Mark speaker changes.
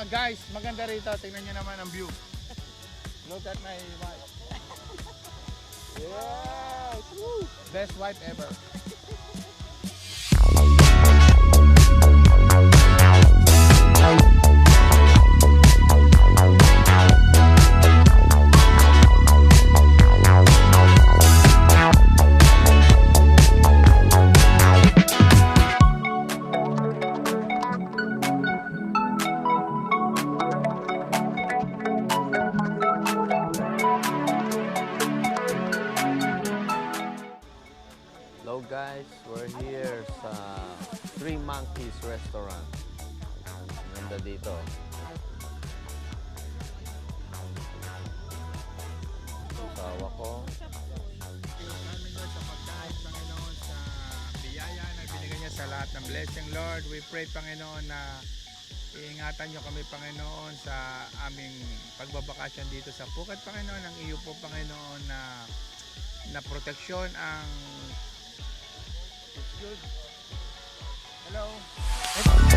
Speaker 1: Guys, maganda rito. Tingnan nyo naman ang view. Look at my wife. Yes! Woo! Best wife ever.
Speaker 2: Hello guys, we're here sa Three Monkeys Restaurant. Ganda dito. Asawa ko.
Speaker 1: Maraming Lord sa pagkain, Panginoon, sa biyaya na binigay niya sa lahat ng blessing, Lord. We pray, Panginoon, na iingatan niyo kami, Panginoon, sa aming pagbabakasyon dito sa Phuket, Panginoon. Ang iyo po, Panginoon, na proteksyon ang... It's good. Hello.